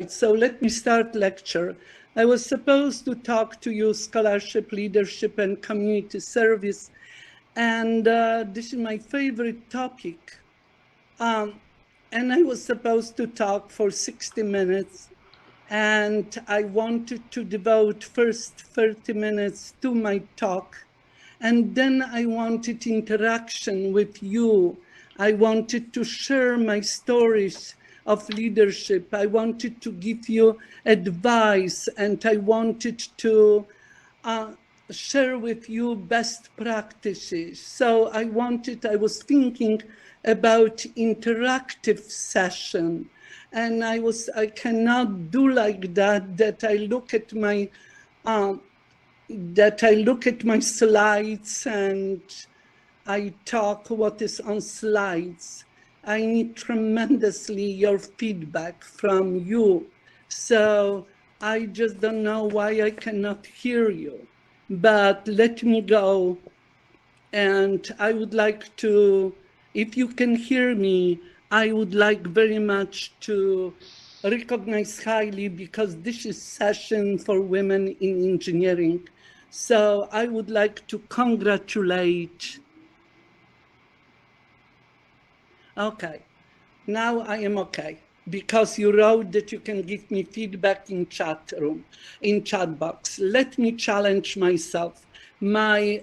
So let me start lecture. I was supposed to talk to you scholarship, leadership, and community service. And this is my favorite topic. And I was supposed to talk for 60 minutes. And I wanted to devote first 30 minutes to my talk. And then I wanted interaction with you. I wanted to share my stories of leadership. I wanted to give you advice, and I wanted to share with you best practices. So I was thinking about interactive session. And I cannot do like that I look at my slides and I talk what is on slides. I need tremendously your feedback from you. So I just don't know why I cannot hear you, but let me go. And I would like to, if you can hear me, I would like very much to recognize highly, because this is session for women in engineering. So I would like to congratulate. Okay, now I am okay, because you wrote that you can give me feedback in chat room, in chat box. Let me challenge myself. My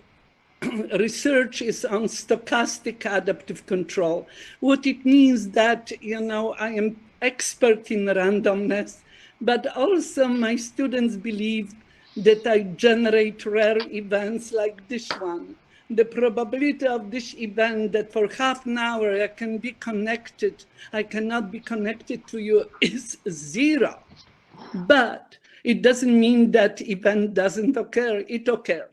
research is on stochastic adaptive control. What it means that, I am expert in randomness, but also my students believe that I generate rare events like this one. The probability of this event that for half an hour I can be connected, I cannot be connected to you is 0. But it doesn't mean that event doesn't occur, it occurred.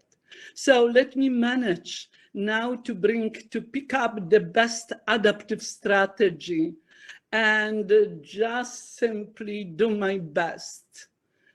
So let me manage now to pick up the best adaptive strategy and just simply do my best.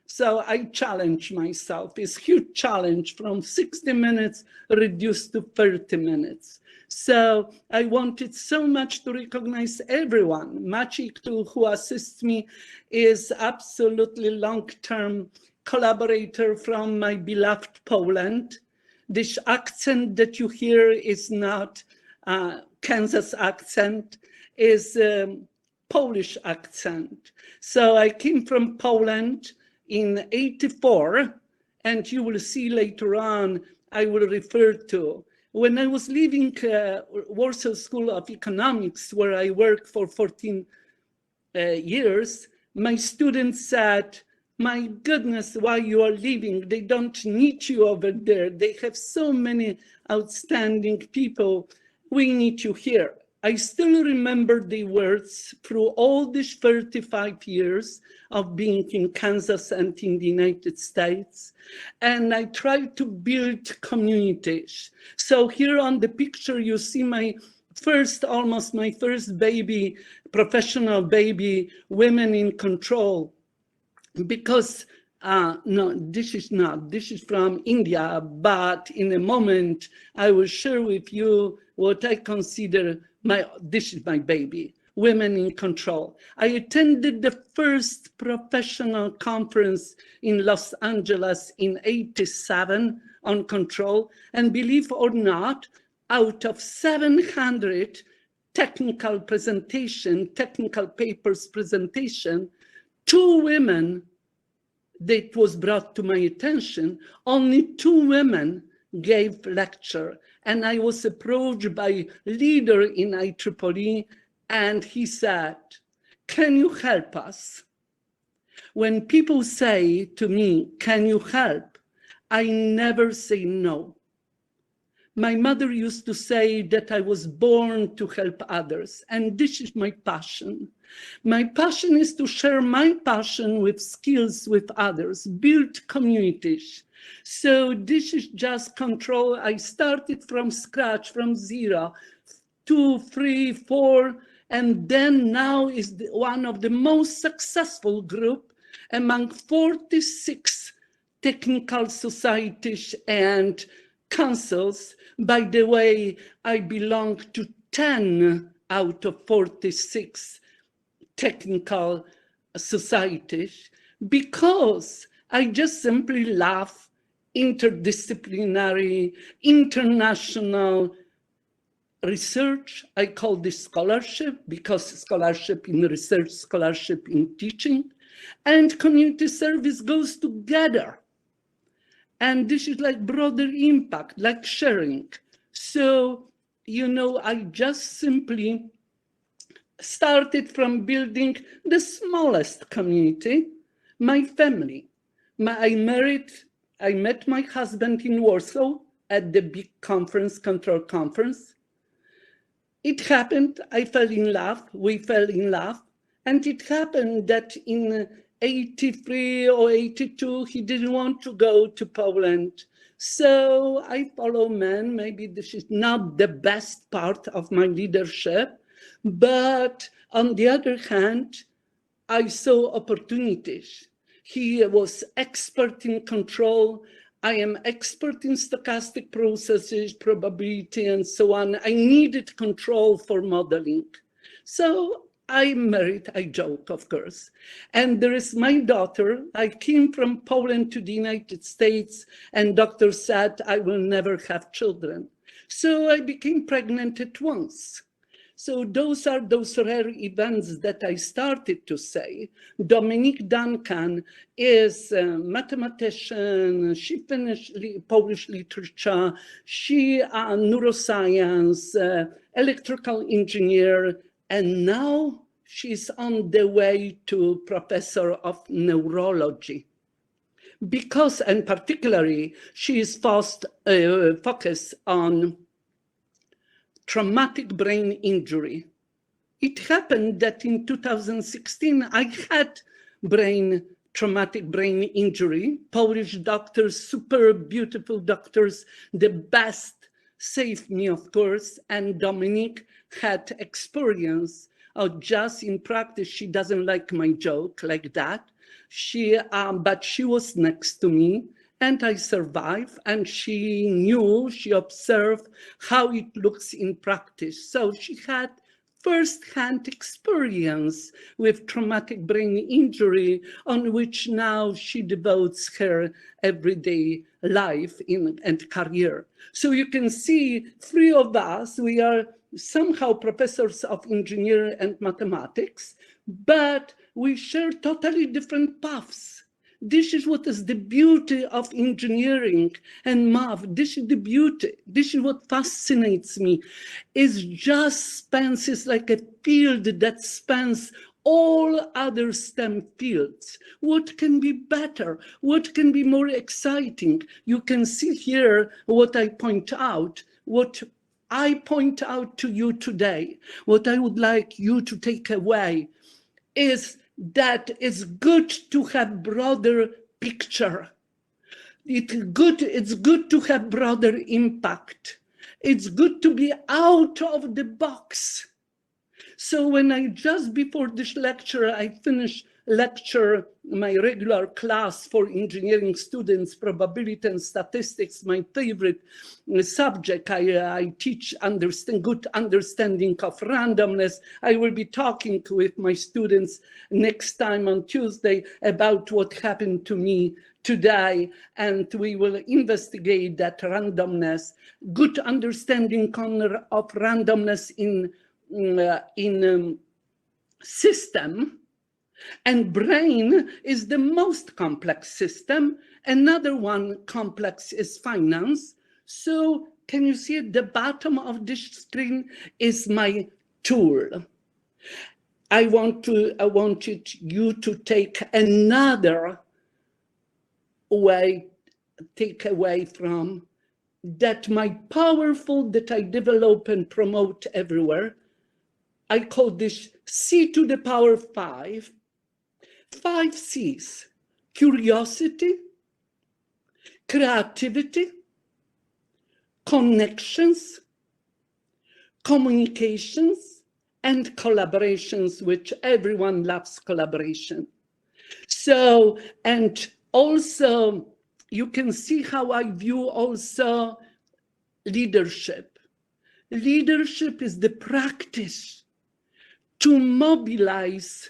So I challenge myself. It's a huge challenge, from 60 minutes reduced to 30 minutes. So I wanted so much to recognize everyone. Maciek, who assists me, is absolutely long-term collaborator from my beloved Poland. This accent that you hear is not Kansas accent, is Polish accent. So I came from Poland in '84, and you will see later on, I will refer to. When I was leaving Warsaw School of Economics, where I worked for 14 years, my students said, "My goodness, why you are leaving? They don't need you over there. They have so many outstanding people. We need you here." I still remember the words through all these 35 years of being in Kansas and in the United States. And I tried to build communities. So here on the picture, you see almost my first baby, professional baby, Women in Control. Because, no, this is from India, but in a moment, I will share with you what I consider this is my baby, Women in Control. I attended the first professional conference in Los Angeles in '87 on control, and believe or not, out of 700 technical papers presentation, 2 women, that was brought to my attention, only 2 women gave lecture. And I was approached by a leader in IEEE, and he said, "Can you help us?" When people say to me, "Can you help?" I never say no. My mother used to say that I was born to help others, and this is my passion. My passion is to share my passion with skills with others, build communities. So this is just control. I started from scratch, from 0, 2, 3, 4, and then now is one of the most successful group among 46 technical societies and councils. By the way, I belong to 10 out of 46 technical societies because I just simply love interdisciplinary, international research. I call this scholarship because scholarship in research, scholarship in teaching, and community service goes together. And this is like broader impact, like sharing. So, you know, I just simply started from building the smallest community, my family. I met my husband in Warsaw at the big conference, control conference. It happened, I fell in love, we fell in love, and it happened that in 83 or 82, he didn't want to go to Poland. So I follow men. Maybe this is not the best part of my leadership, but on the other hand, I saw opportunities. He was expert in control. I am expert in stochastic processes, probability, and so on. I needed control for modeling. So I married, I joke, of course. And there is my daughter. I came from Poland to the United States, and doctor said, I will never have children. So I became pregnant at once. So those are those rare events that I started to say. Dominique Duncan is a mathematician. She finished Polish literature. She neuroscience, electrical engineer, and now she's on the way to professor of neurology. Because, and particularly, she is focused on traumatic brain injury. It happened that in 2016, I had traumatic brain injury. Polish doctors, super beautiful doctors, the best, saved me, of course, and Dominique had experience of just in practice. She doesn't like my joke like that. But she was next to me, and I survived, and she knew, she observed how it looks in practice. So she had first-hand experience with traumatic brain injury, on which now she devotes her everyday life and career. So you can see, three of us, we are somehow professors of engineering and mathematics, but we share totally different paths. This is what is the beauty of engineering and math. This is the beauty. This is what fascinates me. It just spans, it's like a field that spans all other STEM fields. What can be better? What can be more exciting? You can see here what I point out, what I point out to you today. What I would like you to take away is that it's good to have broader picture. It's good to have broader impact. It's good to be out of the box. So when I just before this lecture, I finished my regular class for engineering students, probability and statistics, my favorite subject. I teach good understanding of randomness. I will be talking with my students next time on Tuesday about what happened to me today, and we will investigate that randomness, good understanding of randomness in system. And brain is the most complex system. Another one complex is finance. So can you see at the bottom of this screen is my tool. I wanted you to take another take away from that my powerful, that I develop and promote everywhere. I call this C to the power 5. 5 C's: curiosity, creativity, connections, communications, and collaborations, which everyone loves collaboration. So, and also you can see how I view also leadership. Leadership is the practice to mobilize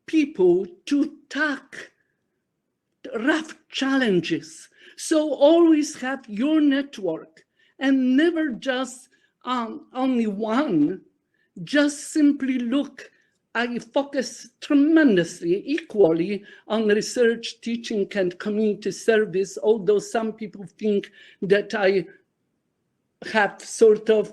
people to tackle rough challenges. So always have your network and never just only one. Just simply look. I focus tremendously, equally on research, teaching, and community service, although some people think that I have sort of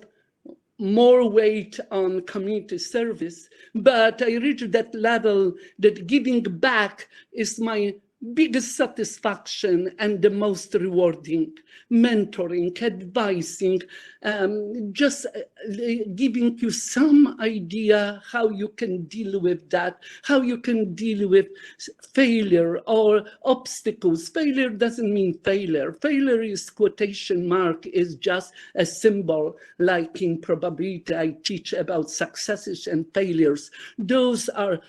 more weight on community service, but I reached that level that giving back is my biggest satisfaction and the most rewarding. Mentoring, advising, just giving you some idea how you can deal with that, how you can deal with failure or obstacles. Failure doesn't mean failure. Failure is quotation mark, is just a symbol, like in probability I teach about successes and failures. Those are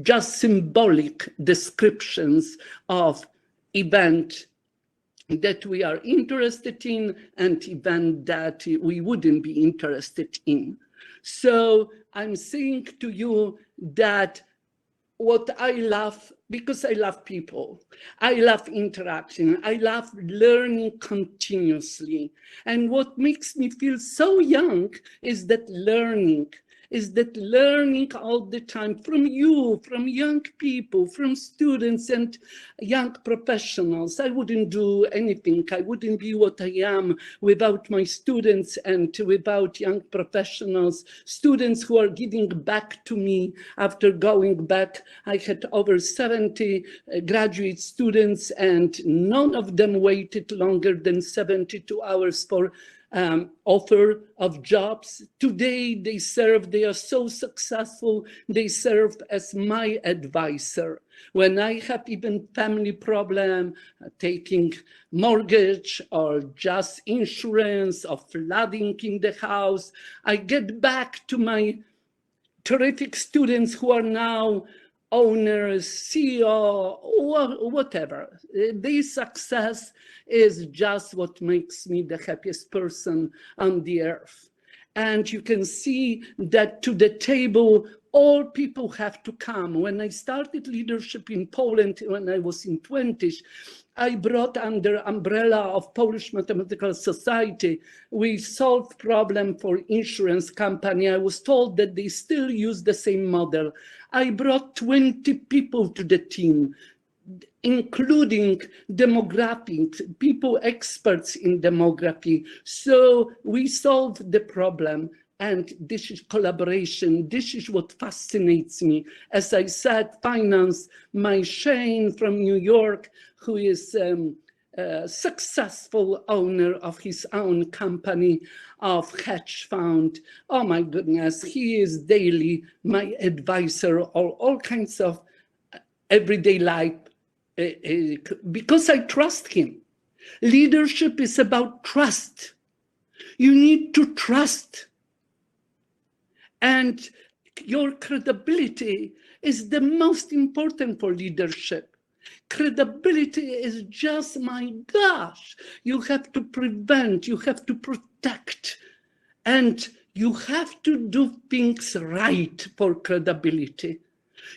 just symbolic descriptions of event that we are interested in and event that we wouldn't be interested in. So I'm saying to you that what I love, because I love people, I love interaction, I love learning continuously. And what makes me feel so young is that learning all the time from you, from young people, from students and young professionals. I wouldn't do anything. I wouldn't be what I am without my students and without young professionals, students who are giving back to me after going back. I had over 70 graduate students and none of them waited longer than 72 hours for offer of jobs. Today they are so successful, they serve as my advisor. When I have even family problem, taking mortgage or just insurance or flooding in the house, I get back to my terrific students who are now owners, CEO, whatever. Their success is just what makes me the happiest person on the earth. And you can see that to the table, all people have to come. When I started leadership in Poland, when I was in 20s, I brought under umbrella of Polish Mathematical Society. We solved problem for insurance company. I was told that they still use the same model. I brought 20 people to the team, including demographics, people experts in demography. So we solved the problem. And this is collaboration. This is what fascinates me. As I said, finance, my Shane from New York, who is a successful owner of his own company of hedge fund. Oh my goodness, he is daily my advisor on all kinds of everyday life because I trust him. Leadership is about trust. You need to trust. And your credibility is the most important for leadership. Credibility is just, my gosh, you have to prevent, you have to protect, and you have to do things right for credibility.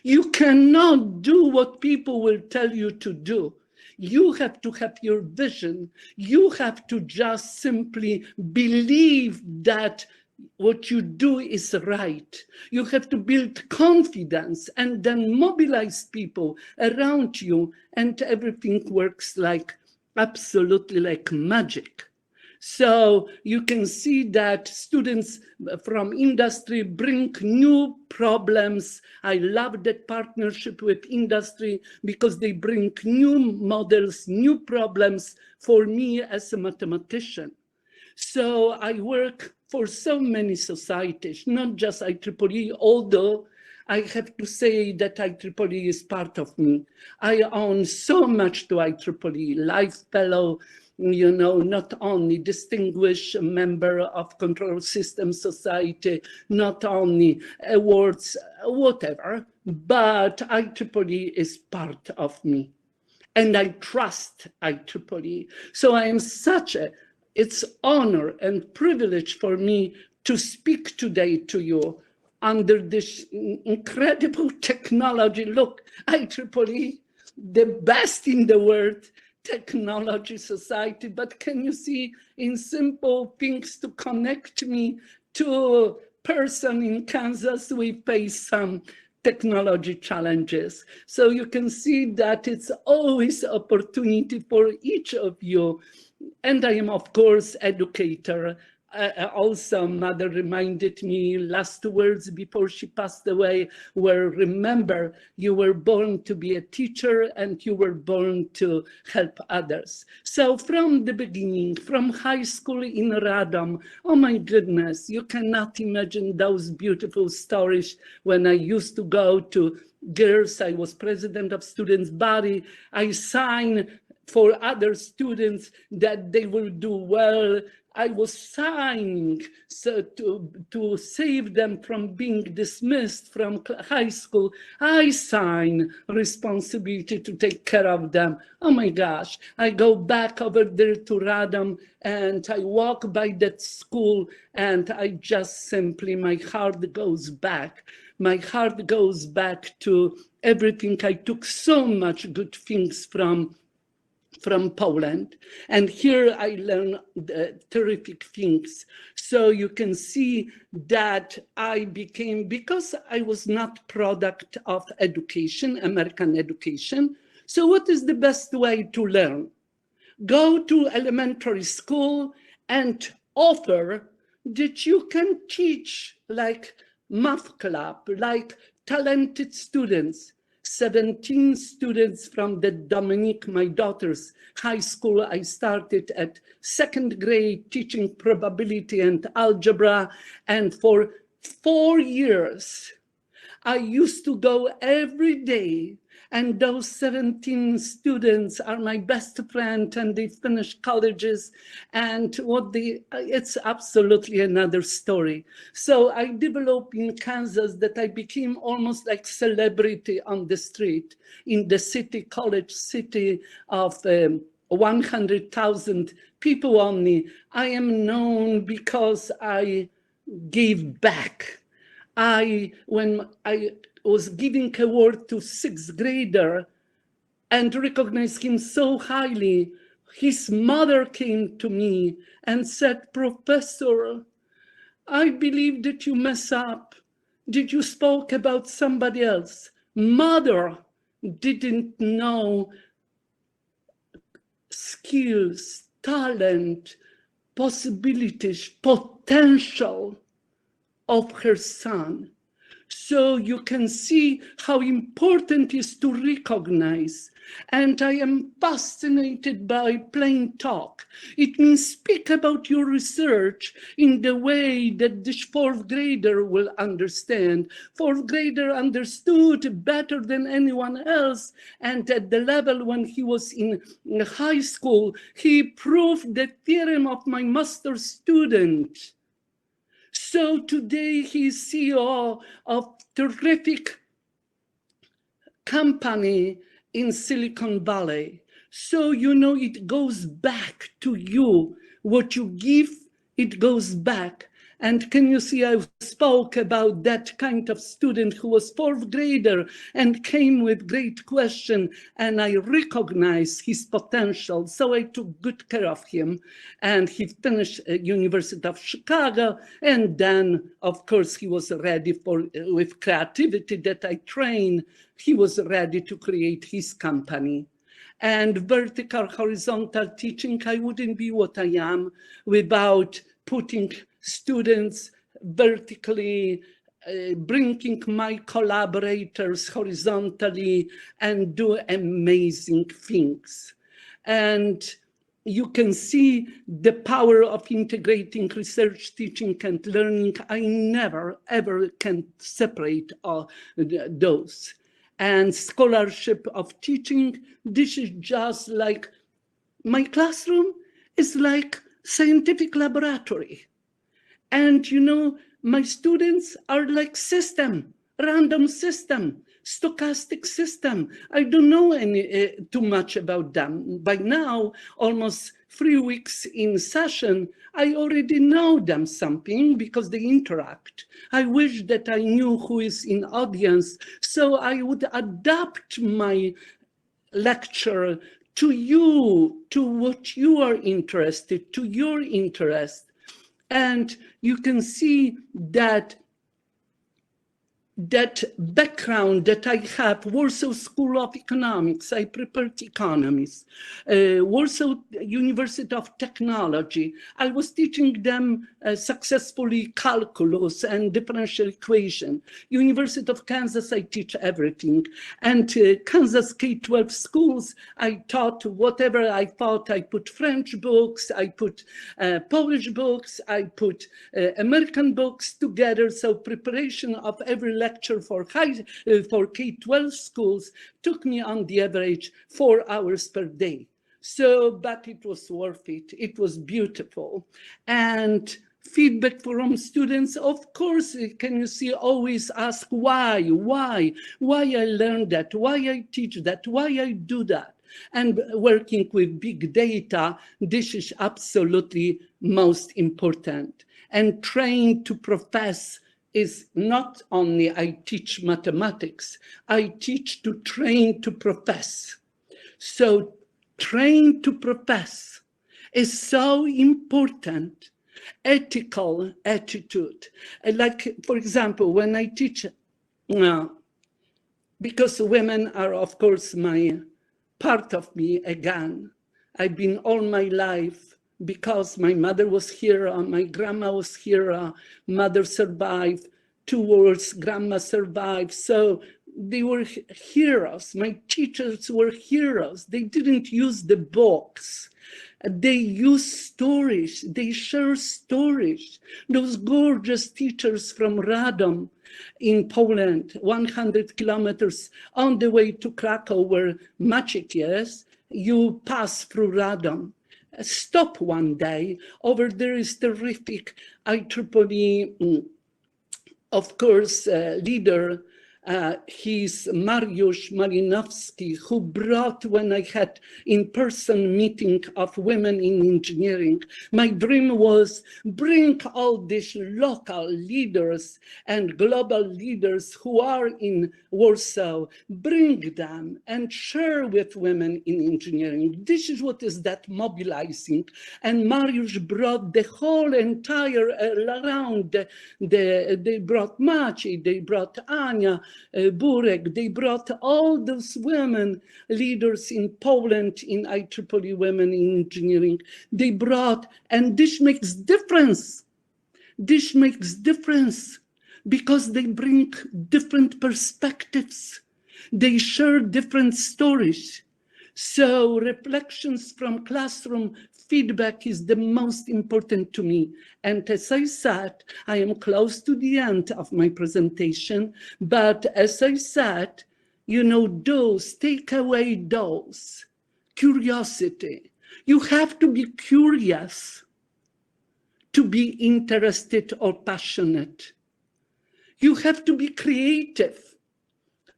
You cannot do what people will tell you to do. You have to have your vision. You have to just simply believe that what you do is right. You have to build confidence and then mobilize people around you, and everything works like absolutely like magic. So you can see that students from industry bring new problems. I love that partnership with industry because they bring new models, new problems for me as a mathematician. So I work for so many societies, not just IEEE, although I have to say that IEEE is part of me. I own so much to IEEE, Life Fellow, you know, not only distinguished member of Control System Society, not only awards, whatever, but IEEE is part of me. And I trust IEEE. So I am it's honor and privilege for me to speak today to you under this incredible technology. Look, IEEE, the best in the world, technology society, but can you see in simple things to connect me to a person in Kansas, we face some technology challenges. So you can see that it's always opportunity for each of you. And I am, of course, educator. Also, mother reminded me last words before she passed away were, remember, you were born to be a teacher and you were born to help others. So from the beginning, from high school in Radom, oh my goodness, you cannot imagine those beautiful stories when I used to go to girls. I was president of students' body. I signed for other students that they will do well. I was signing so to save them from being dismissed from high school. I sign responsibility to take care of them. Oh my gosh, I go back over there to Radom and I walk by that school and I just simply, my heart goes back. My heart goes back to everything. I took so much good things from Poland. And here I learned terrific things. So you can see that I became, because I was not product of education, American education. So what is the best way to learn? Go to elementary school and offer that you can teach like math club, like talented students. 17 students from the Dominique, my daughter's high school. I started at 2nd grade teaching probability and algebra. And for 4 years, I used to go every day. And those 17 students are my best friend and they finished colleges and it's absolutely another story. So I developed in Kansas that I became almost like celebrity on the street in the city, college city of 100,000 people only. I am known because I gave back. When I was giving award to 6th grader and recognized him so highly, his mother came to me and said, "Professor, I believe that you mess up. Did you spoke about somebody else?" Mother didn't know skills, talent, possibilities, potential of her son. So you can see how important it is to recognize. And I am fascinated by plain talk. It means speak about your research in the way that this 4th grader will understand. 4th grader understood better than anyone else. And at the level when he was in high school, he proved the theorem of my master's student. So today he's CEO of terrific company in Silicon Valley. So, you know, it goes back to you. What you give, it goes back. And can you see, I spoke about that kind of student who was 4th grader and came with great question, and I recognized his potential. So I took good care of him, and he finished University of Chicago. And then, of course, he was ready for, with creativity that I trained, he was ready to create his company. And vertical, horizontal teaching, I wouldn't be what I am without putting students vertically, bringing my collaborators horizontally and do amazing things. And you can see the power of integrating research, teaching, and learning. I never, ever can separate those. And scholarship of teaching, this is just like, my classroom is like scientific laboratory. And you know, my students are like system, random system, stochastic system. I don't know too much about them. By now, almost 3 weeks in session, I already know them something because they interact. I wish that I knew who is in audience, so I would adapt my lecture to you, to what you are interested, to your interest. And you can see that background that I have, Warsaw School of Economics, I prepared economists, Warsaw University of Technology, I was teaching them successfully calculus and differential equation. University of Kansas, I teach everything. And Kansas K-12 schools, I taught whatever I thought. I put French books, I put Polish books, I put American books together. So preparation of every lecture for K-12 schools took me on the average 4 hours per day. So, but it was worth it. It was beautiful. And feedback from students, of course, can you see, always ask why I learned that, why I teach that, why I do that. And working with big data, this is absolutely most important. And train to profess is not only I teach mathematics, I teach to train to profess. So train to profess is so important. Ethical attitude. Like, for example, when I teach, because women are, of course, my part of me again. I've been all my life, because my mother was here, my grandma was here, mother survived, 2 wars, grandma survived. So they were heroes. My teachers were heroes. They didn't use the books. They use stories. They share stories. Those gorgeous teachers from Radom in Poland, 100 kilometers on the way to Krakow, where Maciek is, you pass through Radom. Stop one day. Over there is terrific IEEE, of course, leader. He's Mariusz Malinowski, who brought, when I had in-person meeting of women in engineering, my dream was bring all these local leaders and global leaders who are in Warsaw, bring them and share with women in engineering. This is what is that mobilizing. And Mariusz brought the whole entire around. They brought Maciej, they brought Ania, Burek, they brought all those women leaders in Poland in IEEE Women in Engineering. They brought, and this makes difference. This makes difference because they bring different perspectives. They share different stories. So reflections from classroom feedback is the most important to me. And as I said, I am close to the end of my presentation, but as I said, you know, take away those, curiosity. You have to be curious to be interested or passionate. You have to be creative.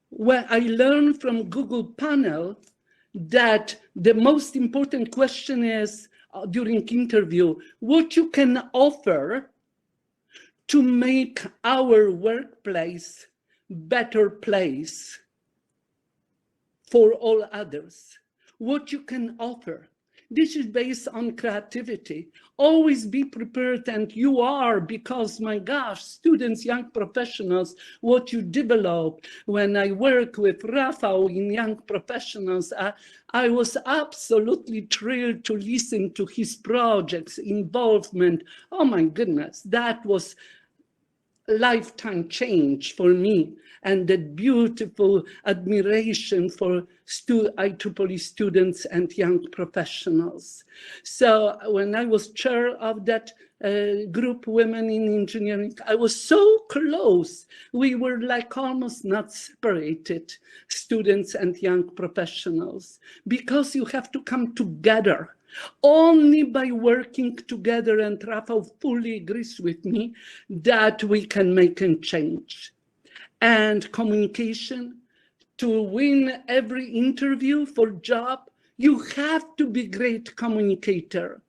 Well, I learned from Google panel that the most important question is, during interview, what you can offer to make our workplace better place for all others. What you can offer. This is based on creativity. Always be prepared, and you are, because my gosh, students, young professionals, what you develop. When I work with Rafał in young professionals, I was absolutely thrilled to listen to his projects, involvement. Oh my goodness, that was lifetime change for me, and that beautiful admiration for IEEE students and young professionals. So when I was chair of that group, Women in Engineering, I was so close. We were like almost not separated, students and young professionals, because you have to come together. Only by working together, and Rafał fully agrees with me, that we can make a change. And communication, to win every interview for job, You have to be a great communicator.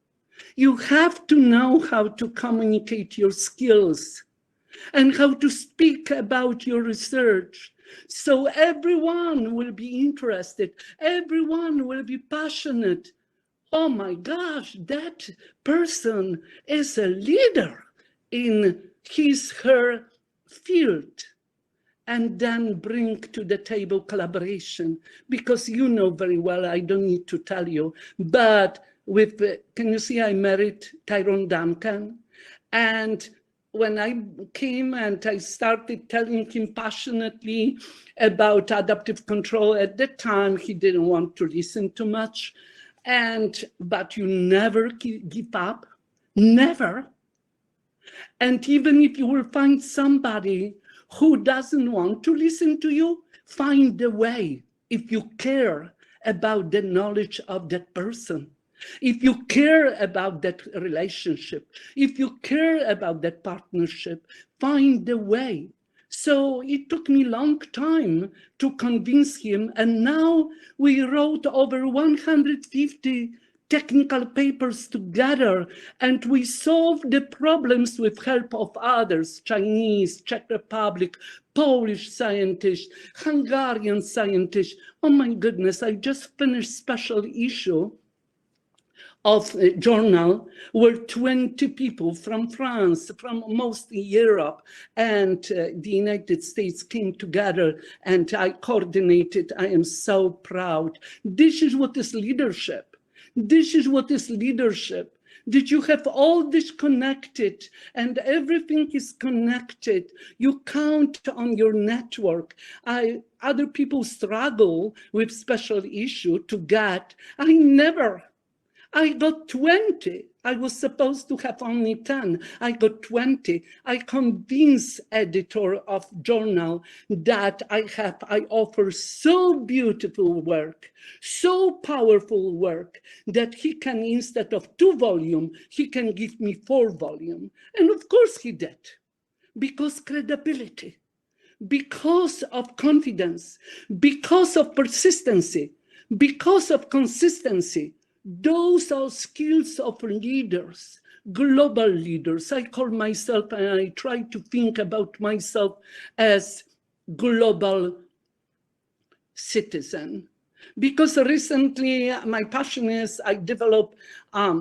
You have to know how to communicate your skills and how to speak about your research. So everyone will be interested. Everyone will be passionate. Oh my gosh, that person is a leader in his, her field. And then bring to the table collaboration, because you know very well, I don't need to tell you, but with, can you see I married Tyrone Duncan? And when I came and I started telling him passionately about adaptive control, at that time, he didn't want to listen too much. But you never give up, never. And even if you will find somebody who doesn't want to listen to you, find a way. If you care about the knowledge of that person, if you care about that relationship, if you care about that partnership, find a way. So it took me a long time to convince him. And now we wrote over 150 technical papers together, and we solved the problems with help of others, Chinese, Czech Republic, Polish scientists, Hungarian scientists. Oh my goodness, I just finished special issue of a journal where 20 people from France, from mostly Europe and the United States came together, and I coordinated. I am so proud. This is what is leadership. This is what is leadership. Did you have all this connected and everything is connected? You count on your network. Other people struggle with special issue to get. I got 20. I was supposed to have only 10. I got 20. I convinced editor of journal that I offer so beautiful work, so powerful work, that he can, instead of 2 volumes, he can give me 4 volumes. And of course he did, because credibility, because of confidence, because of persistency, because of consistency. Those are skills of leaders, global leaders. I call myself, and I try to think about myself as global citizen. Because recently, my passion is I developed a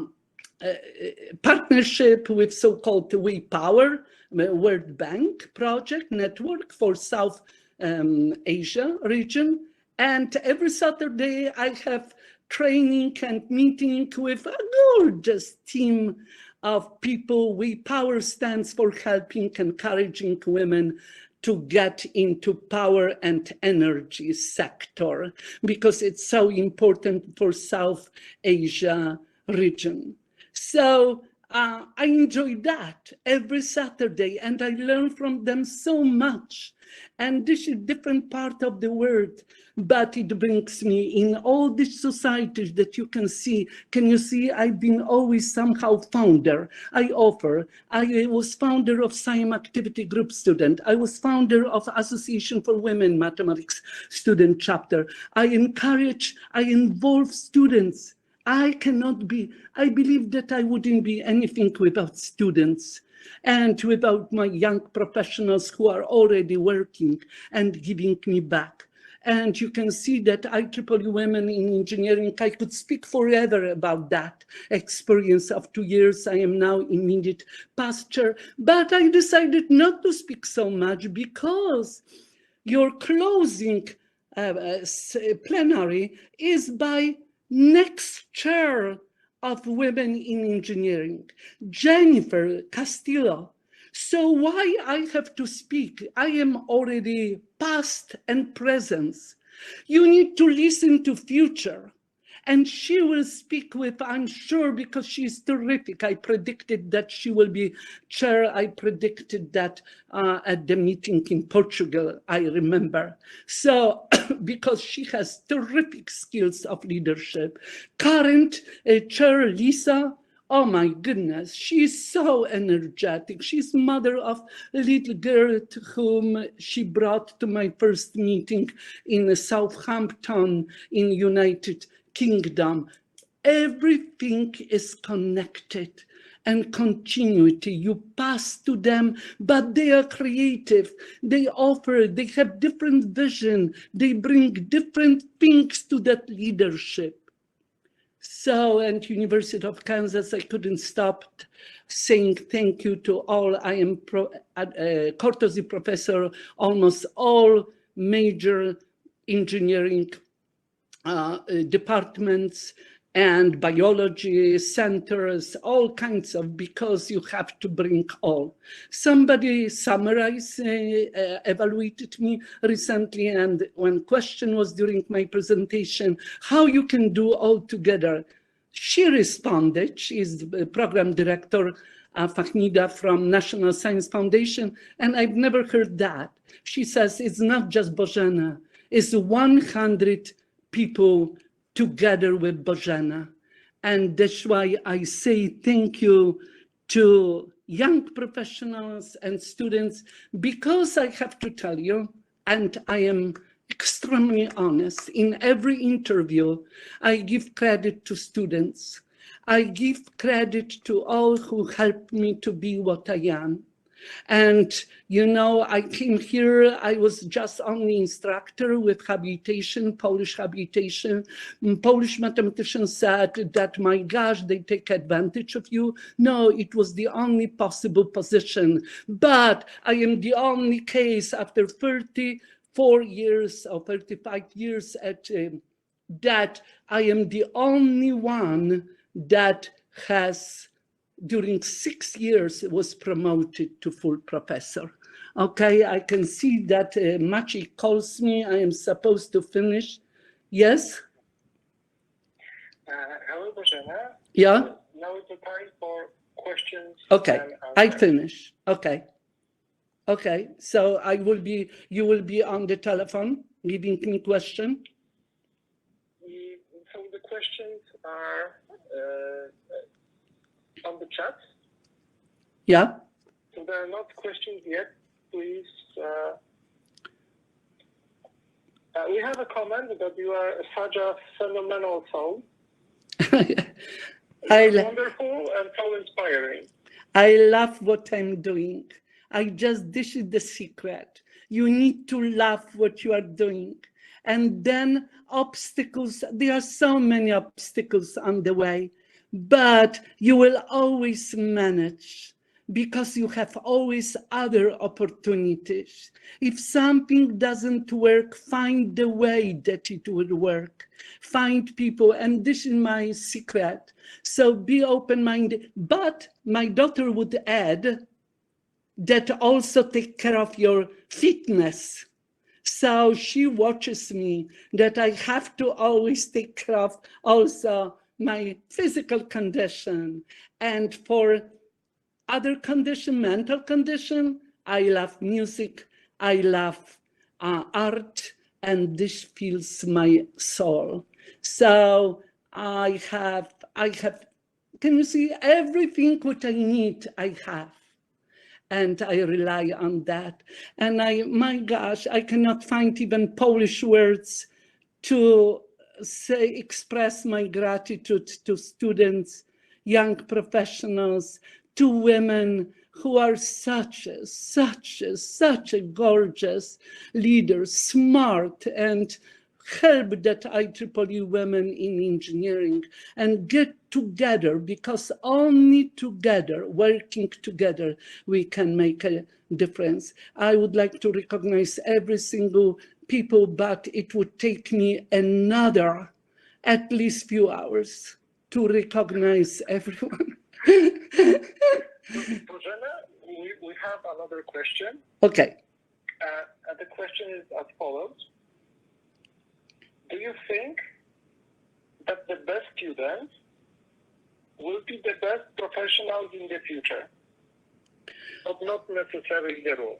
partnership with so-called We Power, World Bank project network for South Asia region. And every Saturday I have training and meeting with a gorgeous team of people. We Power stands for helping, encouraging women to get into power and energy sector, because it's so important for South Asia region. So I enjoy that every Saturday, and I learn from them so much. And this is a different part of the world, but it brings me in all these societies that you can see. Can you see? I've been always somehow founder. I was founder of SIAM Activity Group student. I was founder of Association for Women Mathematics student chapter. I involve students. I believe that I wouldn't be anything without students and without my young professionals who are already working and giving me back. And you can see that IEEE Women in Engineering, I could speak forever about that experience of 2 years. I am now immediate past chair, but I decided not to speak so much because your closing plenary is by next chair of Women in Engineering, Jennifer Castillo. So why I have to speak? I am already past and present. You need to listen to future. And she will speak with, I'm sure, because she's terrific. I predicted that she will be chair. I predicted that at the meeting in Portugal, I remember. So, because she has terrific skills of leadership. Current chair, Lisa, oh my goodness, she's so energetic. She's mother of a little girl to whom she brought to my first meeting in Southampton in United kingdom. Everything is connected and continuity. You pass to them, but they are creative. They offer, they have different vision. They bring different things to that leadership. So, at University of Kansas, I couldn't stop saying thank you to all. I am courtesy professor, almost all major engineering departments and biology centers, all kinds of, because you have to bring all. Somebody summarized, evaluated me recently, and one question was during my presentation, how you can do all together. She responded, she's the program director, Fahmida from National Science Foundation, and I've never heard that. She says, it's not just Bozenna, it's 100 people together with Bozenna. And that's why I say thank you to young professionals and students, because I have to tell you, and I am extremely honest, in every interview, I give credit to students. I give credit to all who helped me to be what I am. And, you know, I came here, I was just only instructor with habilitation, Polish habilitation. Polish mathematicians said that, my gosh, they take advantage of you. No, it was the only possible position. But I am the only case after 34 years or 35 years at that I am the only one that has, during 6 years, was promoted to full professor. Okay, I can see that Maciej calls me. I am supposed to finish. Yes? Hello, Bozenna. Yeah? Now is the time for questions. Okay, and I answers. finish. Okay. Okay, so you will be on the telephone giving me question? So the questions are on the chat. Yeah. So there are not questions yet. Please. We have a comment that you are such a phenomenal soul. Wonderful and so inspiring. I love what I'm doing. This is the secret. You need to love what you are doing. And then obstacles, there are so many obstacles on the way, but you will always manage, because you have always other opportunities. If something doesn't work, find the way that it will work. Find people, and this is my secret. So be open-minded. But my daughter would add that also take care of your fitness. So she watches me, that I have to always take care of also my physical condition. And for other condition, mental condition, I love music, I love art, and this fills my soul. So I have, can you see, everything what I need, I have. And I rely on that. And my gosh, I cannot find even Polish words to say, express my gratitude to students, young professionals, to women who are such a gorgeous leaders, smart, and help that IEEE women in engineering and get together, because only together, working together, we can make a difference. I would like to recognize every single people, but it would take me another at least few hours to recognize everyone. Bozenna, we have another question. Okay. And the question is as follows. Do you think that the best students will be the best professionals in the future, but not necessarily the rule?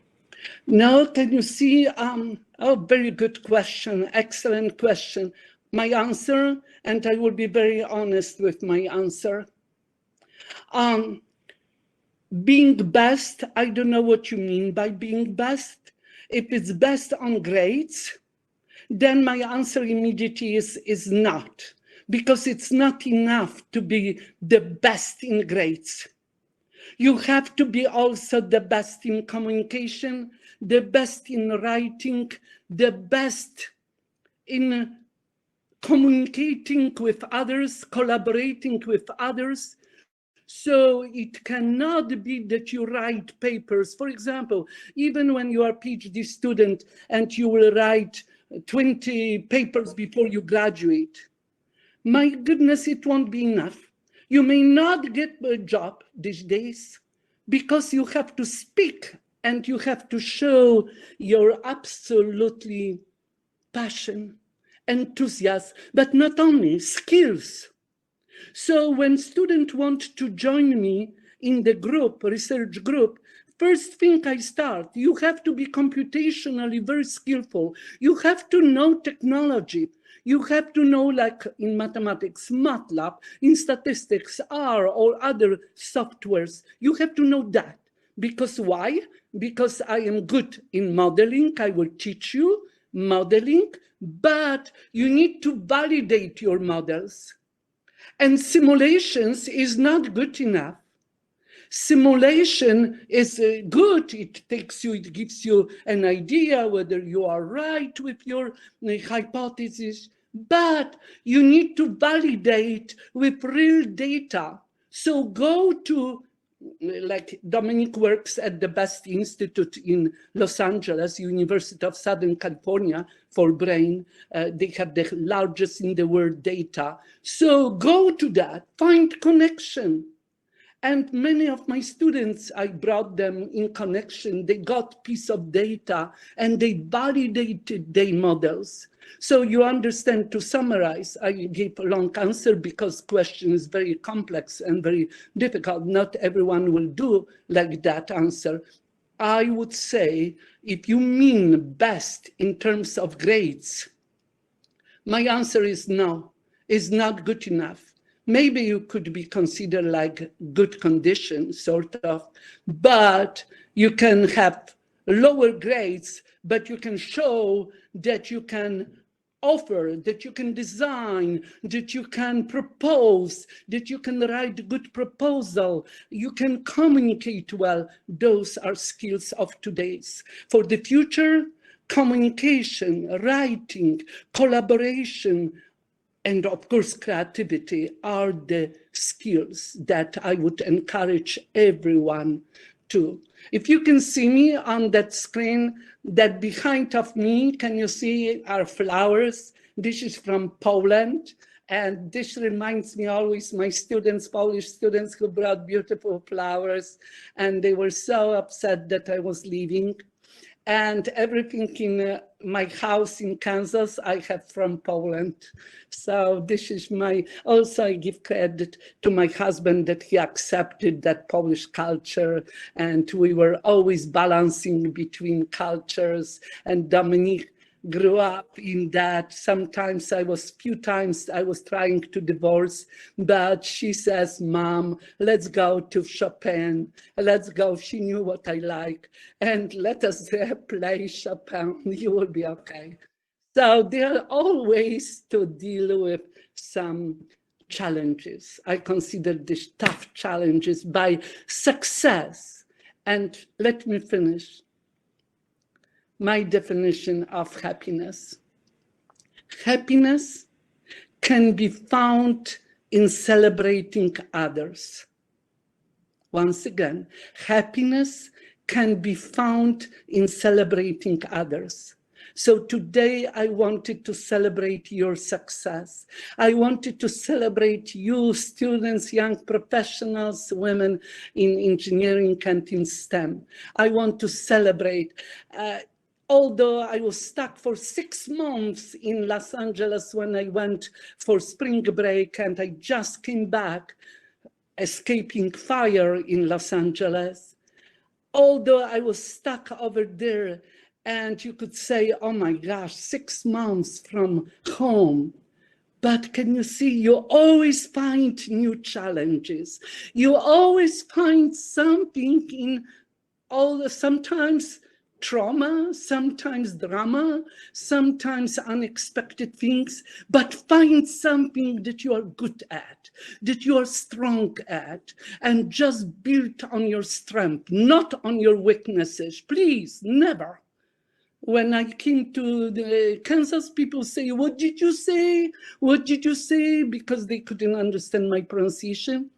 No, can you see? Oh, very good question. Excellent question. My answer, and I will be very honest with my answer. Being best, I don't know what you mean by being best. If it's best on grades, then my answer immediately is not. because it's not enough to be the best in grades. You have to be also the best in communication, the best in writing, the best in communicating with others, collaborating with others. So it cannot be that you write papers. For example, even when you are a PhD student and you will write 20 papers before you graduate, my goodness, it won't be enough. You may not get a job these days because you have to speak and you have to show your absolutely passion, enthusiasm, but not only skills. So when students want to join me in the group, research group, first thing I start, you have to be computationally very skillful. You have to know technology. You have to know, like in mathematics, MATLAB, in statistics, R or other softwares. You have to know that. Because why? Because I am good in modeling. I will teach you modeling, but you need to validate your models. And simulations is not good enough. Simulation is good. It gives you an idea whether you are right with your hypothesis, but you need to validate with real data. So go to, like Dominic works at the best institute in Los Angeles, University of Southern California for brain. They have the largest in the world data. So go to that, find connection. And many of my students, I brought them in connection. They got piece of data and they validated their models. So you understand, to summarize, I gave a long answer because question is very complex and very difficult. Not everyone will do like that answer. I would say, if you mean best in terms of grades, my answer is no, it's not good enough. Maybe you could be considered like good condition, sort of, but you can have lower grades, but you can show that you can offer, that you can design, that you can propose, that you can write a good proposal, you can communicate well. Those are skills of today's. For the future, communication, writing, collaboration, and of course, creativity are the skills that I would encourage everyone to. If you can see me on that screen, that behind of me, can you see our flowers? This is from Poland. And this reminds me always my students, Polish students who brought beautiful flowers. And they were so upset that I was leaving. And everything in my house in Kansas, I have from Poland. So this is also I give credit to my husband that he accepted that Polish culture, and we were always balancing between cultures, and Dominique grew up in that. Sometimes few times I was trying to divorce, but she says, Mom, let's go to Chopin. Let's go. She knew what I like. And let us play Chopin. You will be okay. So there are always to deal with some challenges. I consider these tough challenges by success. And let me finish. My definition of happiness. Happiness can be found in celebrating others. Once again, happiness can be found in celebrating others. So today I wanted to celebrate your success. I wanted to celebrate you, students, young professionals, women in engineering and in STEM. I want to celebrate. Although I was stuck for 6 months in Los Angeles when I went for spring break, and I just came back escaping fire in Los Angeles. Although I was stuck over there, and you could say, oh my gosh, 6 months from home. But can you see, you always find new challenges. You always find something in sometimes trauma, sometimes drama, sometimes unexpected things, but find something that you are good at, that you are strong at, and just build on your strength, not on your weaknesses. Please, never. When I came to the Kansas, people say, "What did you say? What did you say?" Because they couldn't understand my pronunciation.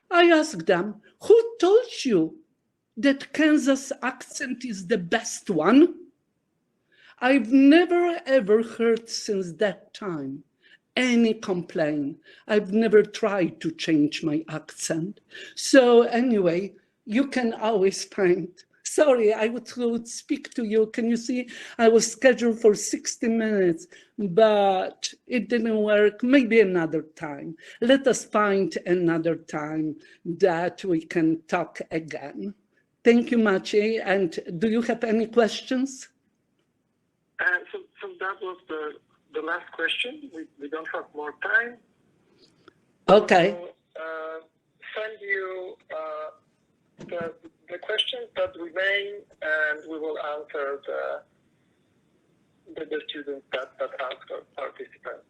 I asked them, "Who told you that Kansas accent is the best one?" I've never ever heard since that time any complaint. I've never tried to change my accent. So anyway, you can always find. Sorry, I would speak to you. Can you see? I was scheduled for 60 minutes, but it didn't work. Maybe another time. Let us find another time that we can talk again. Thank you, Maciej. And do you have any questions? So that was the last question. We don't have more time. Okay. So, send you the questions that remain, and we will answer the students that asked our participants.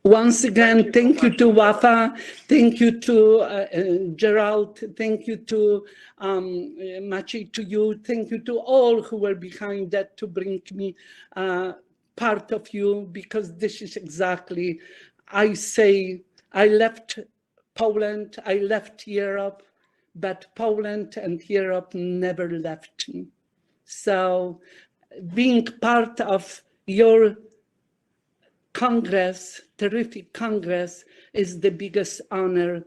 Once again, thank you to Wafa, thank you to Gerald, thank you to Maciej, to you, thank you to all who were behind that to bring me part of you, because this is exactly, I say, I left Poland, I left Europe, but Poland and Europe never left me. So being part of your Congress, terrific Congress, is the biggest honor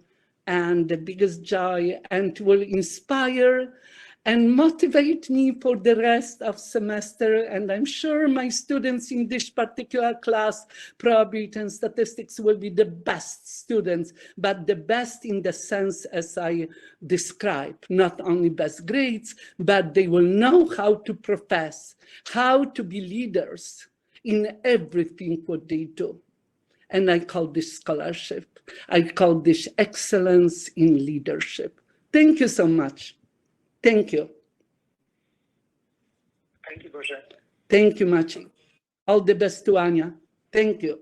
and the biggest joy, and will inspire and motivate me for the rest of semester. And I'm sure my students in this particular class, probability and statistics, will be the best students, but the best in the sense as I described, not only best grades, but they will know how to profess, how to be leaders in everything what they do. And I call this scholarship. I call this excellence in leadership. Thank you so much. Thank you. Thank you, Bozenna. Thank you, Maciej. All the best to Ania. Thank you.